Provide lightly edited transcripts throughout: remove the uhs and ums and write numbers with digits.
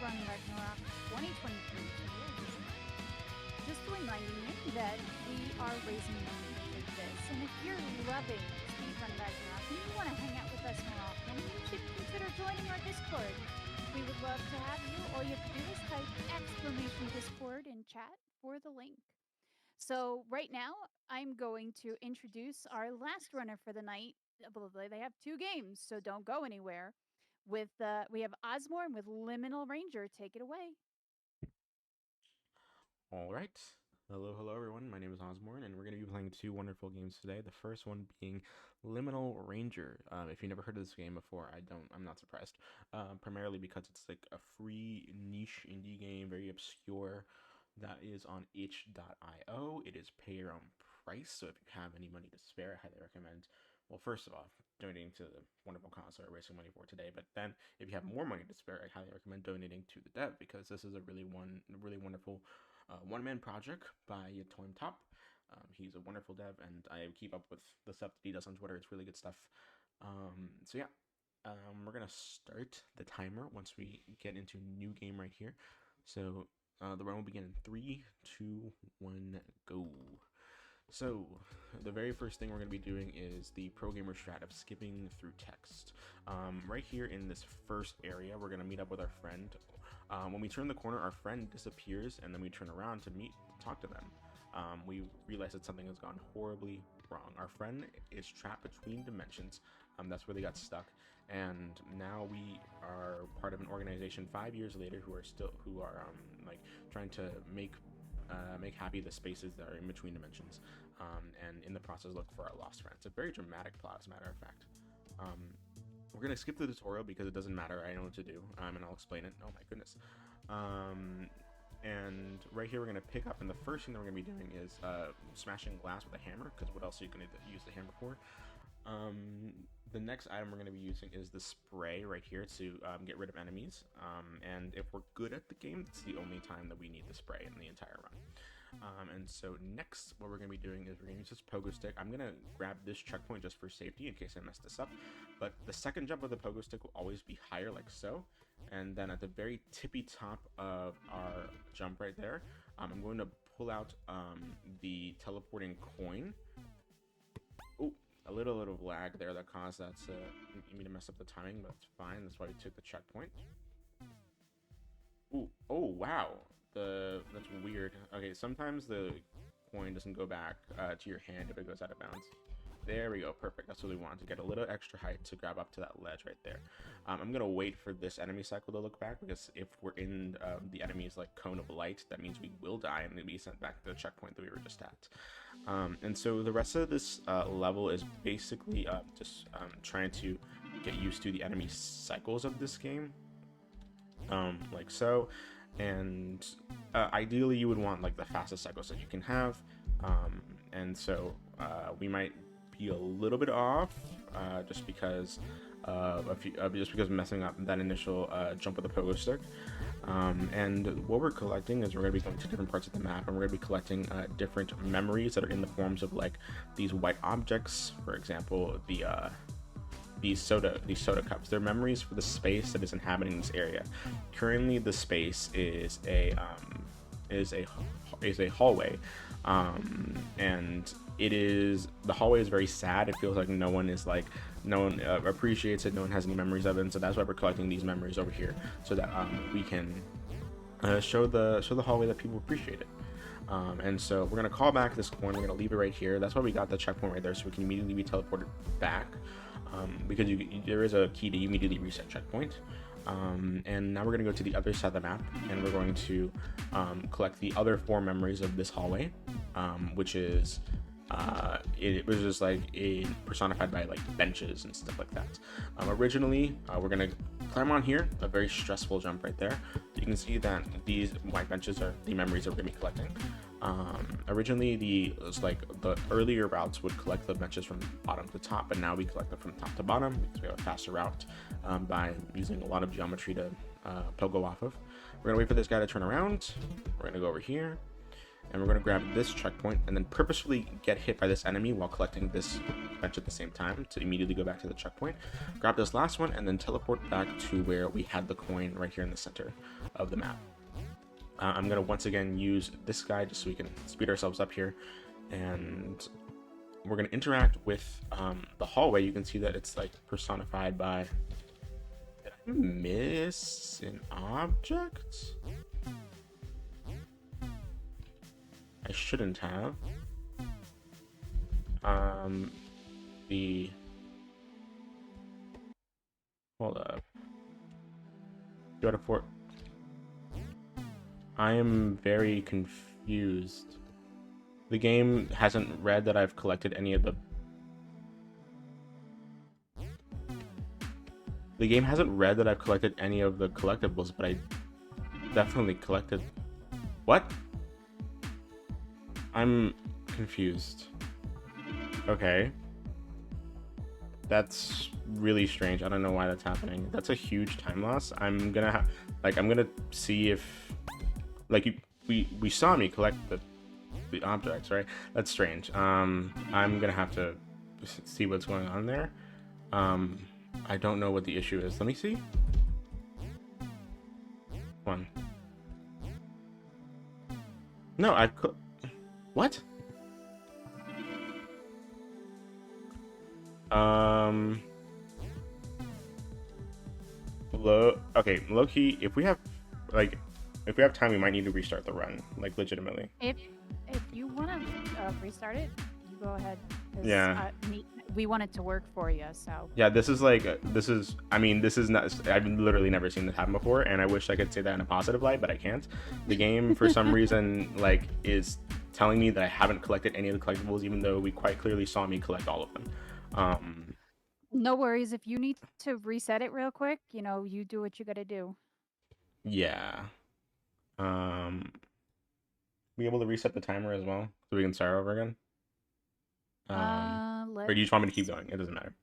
Speedrun Ragnarok 2023 video this month. Just reminding you that we are raising money for this, and if you're loving Speedrun Ragnarok and you want to hang out with us more often, you should consider joining our Discord. We would love to have you. All you have to do is type !Discord in chat for the link. So right now, I'm going to introduce our last runner for the night. They have 2 games, so don't go anywhere. We have Ozmourn with Liminal Ranger. Take it away. All right. Hello, everyone. My name is Ozmourn, and we're going to be playing 2 wonderful games today. The first one being Liminal Ranger. If you've never heard of this game before, I'm not surprised. Primarily because it's like a free niche indie game, very obscure, that is on itch.io. It is pay your own price, so if you have any money to spare, I highly recommend. Well, first of all, donating to the wonderful cause we're raising money for today. But then, if you have more money to spare, I highly recommend donating to the dev because this is a really wonderful one-man project by Toim Top. He's a wonderful dev, and I keep up with the stuff that he does on Twitter. It's really good stuff. So yeah, we're gonna start the timer once we get into new game right here. So the run will begin in 3, 2, 1, go. So the very first thing we're going to be doing is the pro gamer strat of skipping through text. Right here in this first area, we're going to meet up with our friend. When we turn the corner, our friend disappears, and then we turn around to talk to them. We realize that something has gone horribly wrong. Our friend is trapped between dimensions. That's where they got stuck, and now we are part of an organization 5 years later who are like trying to make happy the spaces that are in between dimensions, and in the process look for our lost friends. A very dramatic plot, as a matter of fact. We're gonna skip the tutorial because it doesn't matter. I know what to do, and I'll explain it. Oh my goodness. And right here we're gonna pick up, and the first thing that we're gonna be doing is smashing glass with a hammer, because what else are you gonna use the hammer for? The next item we're going to be using is the spray right here to get rid of enemies, and if we're good at the game, it's the only time that we need the spray in the entire run. And so next, what we're going to be doing is we're going to use this pogo stick. I'm going to grab this checkpoint just for safety in case I mess this up, but the second jump of the pogo stick will always be higher, like so, and then at the very tippy top of our jump right there, I'm going to pull out the teleporting coin. Oh, a little of lag there that caused that me to mess up the timing, but it's fine. That's why we took the checkpoint. Ooh, oh wow, that's weird. Okay, sometimes the coin doesn't go back to your hand if it goes out of bounds. There we go, perfect. That's what we want, to get a little extra height to grab up to that ledge right there. I'm gonna wait for this enemy cycle to look back, because if we're in the enemy's like cone of light, that means we will die and be sent back to the checkpoint that we were just at. And so the rest of this level is basically just trying to get used to the enemy cycles of this game, like so. And ideally you would want like the fastest cycles that you can have, and so we might be a little bit off just because of messing up that initial jump with the pogo stick. And what we're collecting is we're going to be going to different parts of the map, and we're going to be collecting different memories that are in the forms of like these white objects. For example, these soda cups. They're memories for the space that is inhabiting this area. Currently, the space is a hallway, and the hallway is very sad. It feels like no one appreciates it. No one has any memories of it, and so that's why we're collecting these memories over here, so that we can show the hallway that people appreciate it. And so we're gonna call back this coin. We're gonna leave it right here. That's why we got the checkpoint right there, so we can immediately be teleported back, because there is a key to immediately reset checkpoint. And now we're going to go to the other side of the map, and we're going to collect the other 4 memories of this hallway, which is it was just like personified by like benches and stuff like that. Originally, we're going to climb on here, a very stressful jump right there. You can see that these white benches are the memories that we're going to be collecting. Originally, the earlier routes would collect the benches from bottom to top, but now we collect them from top to bottom because we have a faster route by using a lot of geometry to pogo off of. We're gonna wait for this guy to turn around. We're gonna go over here, and we're going to grab this checkpoint and then purposefully get hit by this enemy while collecting this bench at the same time to immediately go back to the checkpoint, grab this last one, and then teleport back to where we had the coin right here in the center of the map. I'm going to once again use this guy just so we can speed ourselves up here, and we're going to interact with the hallway. You can see that it's like personified by... Did I miss an object? I shouldn't have. Hold up. Go to fort. I am very confused. The game hasn't read that I've collected any of the... The game hasn't read that I've collected any of the collectibles, but I definitely collected... What? I'm confused. Okay. That's really strange. I don't know why that's happening. That's a huge time loss. I'm gonna see if... Like, we saw me collect the objects, right? That's strange. I'm gonna have to see what's going on there. I don't know what the issue is. Let me see. One. No, what? Okay, low key, if we have time, we might need to restart the run, like, legitimately. If you want to restart it, you go ahead. Yeah. We want it to work for you, so. Yeah, this is not... I've literally never seen this happen before, and I wish I could say that in a positive light, but I can't. The game, for some reason, like, is telling me that I haven't collected any of the collectibles, even though we quite clearly saw me collect all of them. No worries. If you need to reset it real quick, you do what you gotta do. Yeah. Be able to reset the timer as well, so we can start over again? Or do you just want me to keep going? It doesn't matter.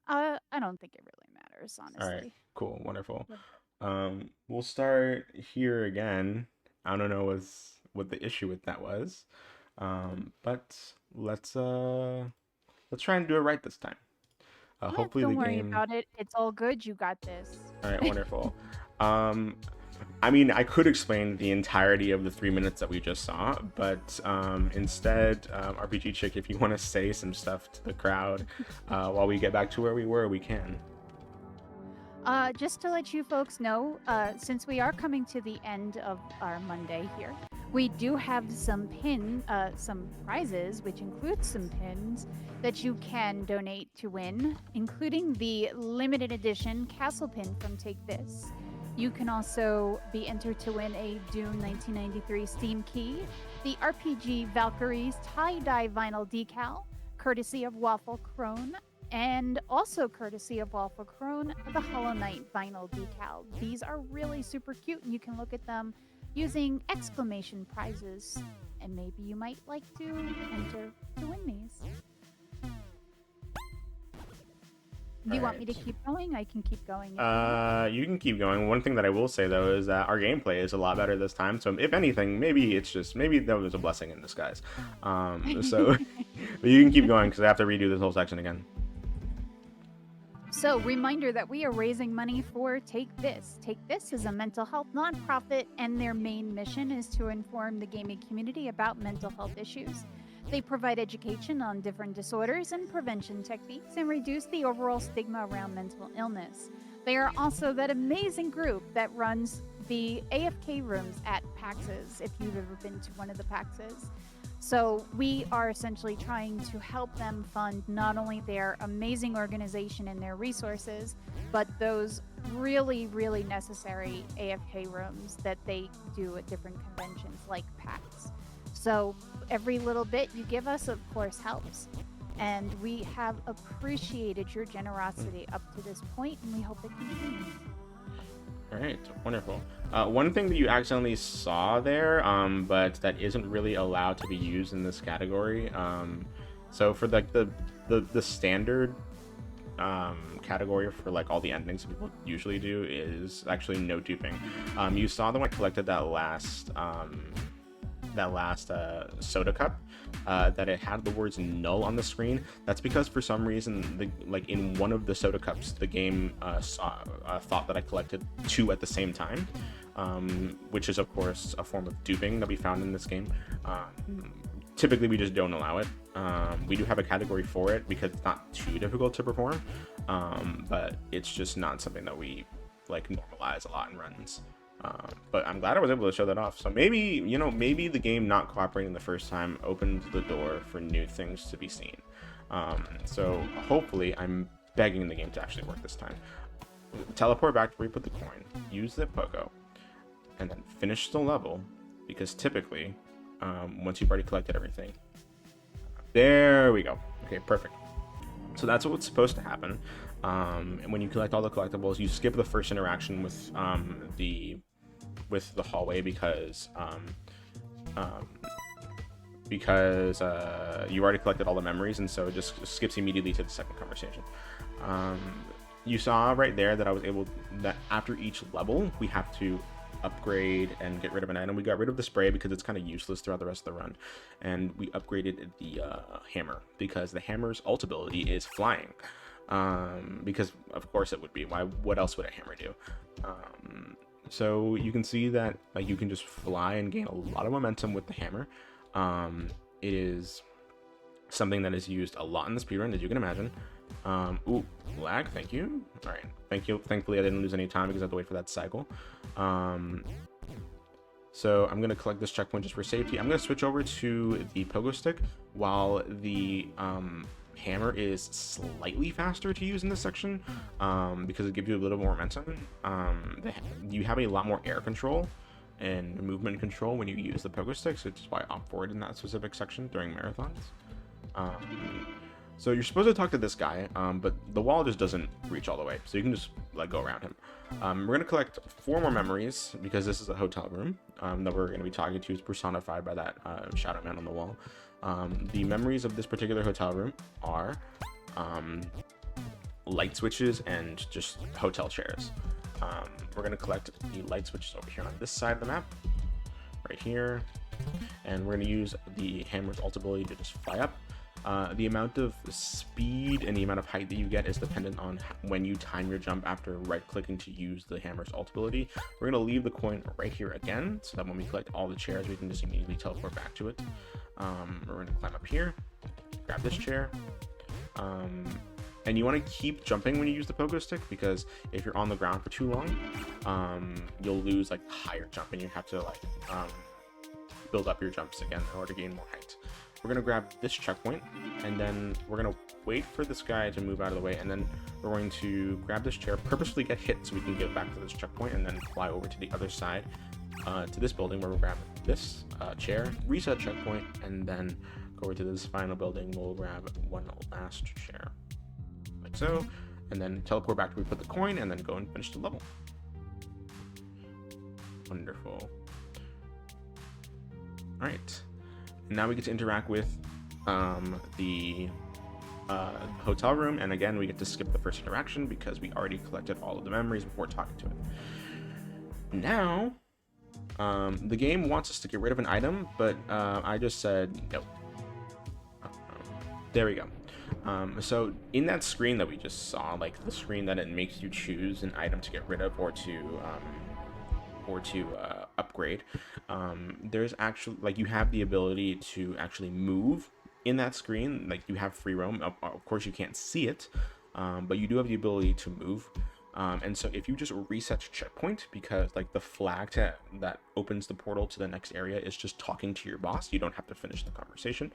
I don't think it really matters, honestly. All right, cool, wonderful. We'll start here again. I don't know what the issue with that was, but let's try and do it right this time. Hopefully don't the worry game... about it. It's all good. You got this. All right, wonderful. I mean, I could explain the entirety of the 3 minutes that we just saw, but instead, RPG Chick, if you want to say some stuff to the crowd while we get back to where we were, we can. Just to let you folks know, since we are coming to the end of our Monday here, we do have some prizes, which includes some pins that you can donate to win, including the limited edition castle pin from Take This. You can also be entered to win a Dune 1993 Steam key, the RPG Valkyries tie-dye vinyl decal, courtesy of Waffle Crone, and also courtesy of Waffle Crone, the Hollow Knight vinyl decal. These are really super cute, and you can look at them using exclamation prizes, and maybe you might like to enter to win these. Do you want me to keep going? I can keep going. You can keep going. One thing that I will say, though, is that our gameplay is a lot better this time. So if anything, maybe that was a blessing in disguise. So but you can keep going because I have to redo this whole section again. So, reminder that we are raising money for Take This. Take This is a mental health nonprofit, and their main mission is to inform the gaming community about mental health issues. They provide education on different disorders and prevention techniques and reduce the overall stigma around mental illness. They are also that amazing group that runs the AFK rooms at PAXs, if you've ever been to one of the PAXs. So we are essentially trying to help them fund not only their amazing organization and their resources, but those really, really necessary AFK rooms that they do at different conventions like PAX. So every little bit you give us, of course, helps. And we have appreciated your generosity up to this point, and we hope it continues. All right, wonderful. One thing that you accidentally saw there, but that isn't really allowed to be used in this category. So for like the standard category for like all the endings that people usually do is actually no duping. You saw them when I collected that last soda cup, that it had the words null on the screen. That's because for some reason, like in one of the soda cups, the game thought that I collected 2 at the same time, which is of course a form of duping that we found in this game. Typically we just don't allow it. We do have a category for it because it's not too difficult to perform, but it's just not something that we like normalize a lot in runs. But I'm glad I was able to show that off. So maybe, maybe the game not cooperating the first time opened the door for new things to be seen. So hopefully, I'm begging the game to actually work this time. Teleport back to where you put the coin, use the pogo, and then finish the level, because typically, once you've already collected everything. There we go. Okay, perfect. So that's what's supposed to happen. And when you collect all the collectibles, you skip the first interaction with the hallway because you already collected all the memories, and so it just skips immediately to the second conversation. You saw right there that that after each level we have to upgrade and get rid of an item. We got rid of the spray because it's kind of useless throughout the rest of the run, and we upgraded the hammer because the hammer's ult ability is flying. Because of course it would be. What else would a hammer do? So you can see that like you can just fly and gain a lot of momentum with the hammer. It is something that is used a lot in the speedrun, as you can imagine. Ooh, lag, thank you. All right, thank you. Thankfully I didn't lose any time because I had to wait for that cycle. So I'm gonna collect this checkpoint just for safety. I'm gonna switch over to the pogo stick while the hammer is slightly faster to use in this section, because it gives you a little more momentum. You have a lot more air control and movement control when you use the pogo stick, so it's why I opt for it in that specific section during marathons. So you're supposed to talk to this guy, but the wall just doesn't reach all the way, so you can just like go around him. We're gonna collect 4 more memories because this is a hotel room that we're gonna be talking to. Is personified by that shadow man on the wall. The memories of this particular hotel room are light switches and just hotel chairs. We're gonna collect the light switches over here on this side of the map, right here, and we're gonna use the hammer's ult ability to just fly up. The amount of speed and the amount of height that you get is dependent on when you time your jump after right-clicking to use the hammer's ult ability. We're going to leave the coin right here again, so that when we collect all the chairs, we can just immediately teleport back to it. We're going to climb up here, grab this chair, and you want to keep jumping when you use the pogo stick, because if you're on the ground for too long, you'll lose like higher jump, and you have to like build up your jumps again in order to gain more height. We're going to grab this checkpoint, and then we're going to wait for this guy to move out of the way, and then we're going to grab this chair, purposefully get hit so we can get back to this checkpoint, and then fly over to the other side, to this building where we'll grab this chair, reset checkpoint, and then go over to this final building. We'll grab one last chair, like so, and then teleport back to where we put the coin, and then go and finish the level. Wonderful. All right. Now we get to interact with the hotel room, and again we get to skip the first interaction because we already collected all of the memories before talking to it. Now the game wants us to get rid of an item, but I just said no. There we go. So in that screen that we just saw, like the screen that it makes you choose an item to get rid of or to upgrade, there's actually like you have the ability to actually move in that screen. Like you have free roam. Of course you can't see it, but you do have the ability to move. And so if you just reset your checkpoint, because like the flag that opens the portal to the next area is just talking to your boss, you don't have to finish the conversation.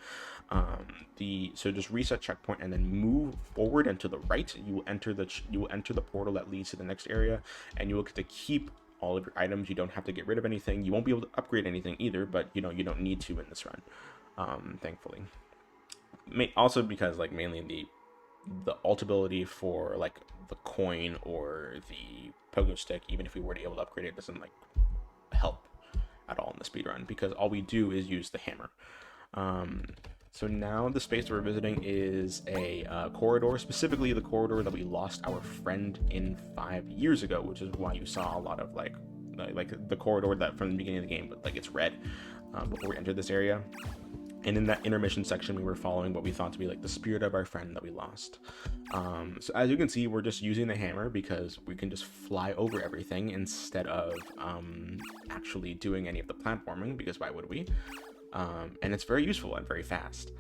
So just reset checkpoint and then move forward and to the right. You will enter the portal that leads to the next area, and you will get to keep all of your items. You don't have to get rid of anything. You won't be able to upgrade anything either, but you don't need to in this run, thankfully. Also because like mainly the ult ability for like the coin or the pogo stick, even if we were to be able to upgrade it, doesn't like help at all in the speedrun, because all we do is use the hammer. So now the space that we're visiting is a corridor, specifically the corridor that we lost our friend in 5 years ago, which is why you saw a lot of like the corridor that from the beginning of the game, but like it's red. before we entered this area. And in that intermission section, we were following what we thought to be like the spirit of our friend that we lost. So as you can see, we're just using the hammer because we can just fly over everything instead of actually doing any of the platforming, because why would we? And it's very useful and very fast.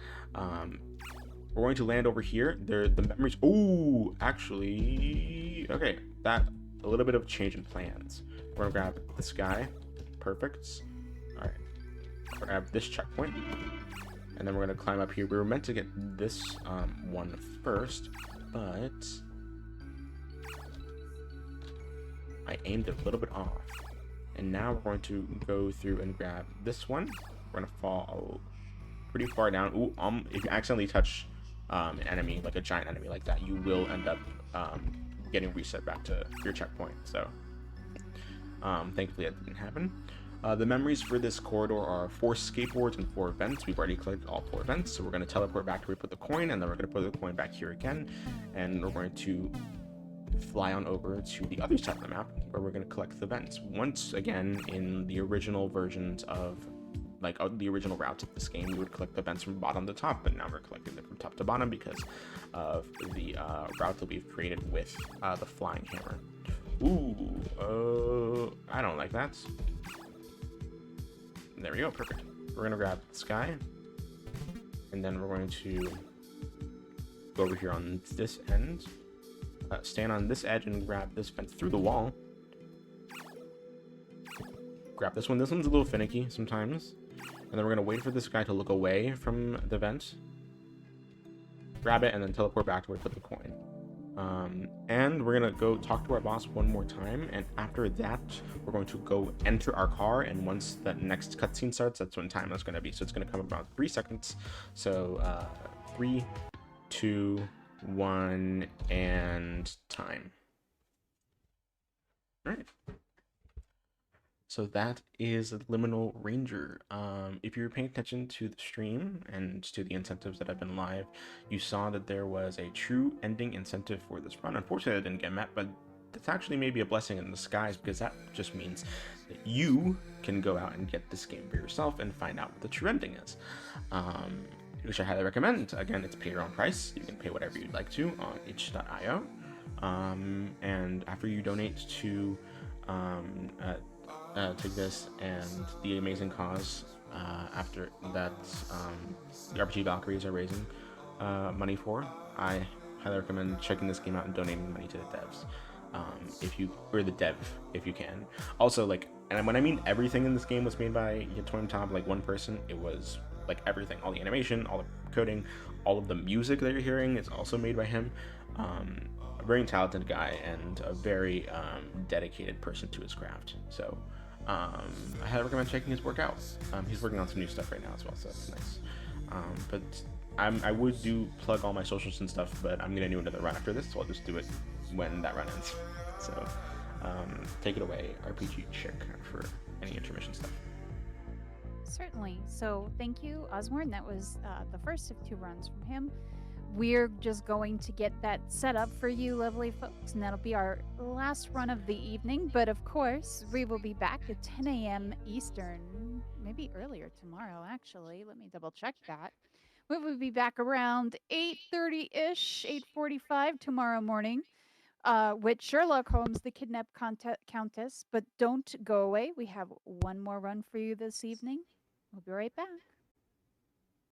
We're going to land over here. The memories. Oh, actually, okay. That a little bit of change in plans. We're gonna grab this guy. Perfect. All right. We're gonna grab this checkpoint, and then we're gonna climb up here. We were meant to get this one first, but I aimed it a little bit off. And now we're going to go through and grab this one. We're gonna fall pretty far down. Ooh, if you accidentally touch an enemy, like a giant enemy like that, you will end up getting reset back to your checkpoint. So thankfully that didn't happen. The memories for this corridor are 4 skateboards and 4 vents. We've already collected all 4 vents, so we're going to teleport back to where we put the coin, and then we're going to put the coin back here again, and we're going to fly on over to the other side of the map where we're going to collect the vents. Once again, in the original versions of the original routes of this game, we would collect the vents from bottom to top, but now we're collecting them from top to bottom because of the route that we've created with the flying hammer. Ooh, I don't like that. There we go, perfect. We're gonna grab this guy, and then we're going to go over here on this end, stand on this edge and grab this vent through the wall. Grab this one. This one's a little finicky sometimes. And then we're gonna wait for this guy to look away from the vent, grab it, and then teleport back to where we put the coin. And we're gonna go talk to our boss one more time, and after that we're going to go enter our car, and once the next cutscene starts, that's when time is gonna be. So it's gonna come about 3 seconds. So 3, 2, 1, and time. All right. So that is Liminal Ranger. If you were paying attention to the stream and to the incentives that have been live, you saw that there was a true ending incentive for this run. Unfortunately, it didn't get met, but that's actually maybe a blessing in disguise, because that just means that you can go out and get this game for yourself and find out what the true ending is. Which I highly recommend. Again, it's pay your own price. You can pay whatever you'd like to on itch.io. And after you donate to take this and the amazing cause, after that the RPG Valkyries are raising money for, I highly recommend checking this game out and donating money to the devs, or the dev, if you can. Also, and when I mean everything in this game was made by Yatoim Tab, like one person, it was like everything, all the animation, all the coding, all of the music that you're hearing is also made by him. A very talented guy and a very dedicated person to his craft. So I highly recommend checking his work out. He's working on some new stuff right now as well, so that's nice. But I would plug all my socials and stuff, but I'm gonna do another run after this, so I'll just do it when that run ends. So take it away, RPG Chick, for any intermission stuff. Certainly. So thank you, Ozmourn. That was the first of 2 runs from him. We're just going to get that set up for you, lovely folks, and that'll be our last run of the evening. But of course, we will be back at 10 a.m. Eastern, maybe earlier tomorrow, actually. Let me double check that. We will be back around 8:30-ish, 8:45 tomorrow morning, with Sherlock Holmes, the Kidnapped Countess. But don't go away. We have one more run for you this evening. We'll be right back.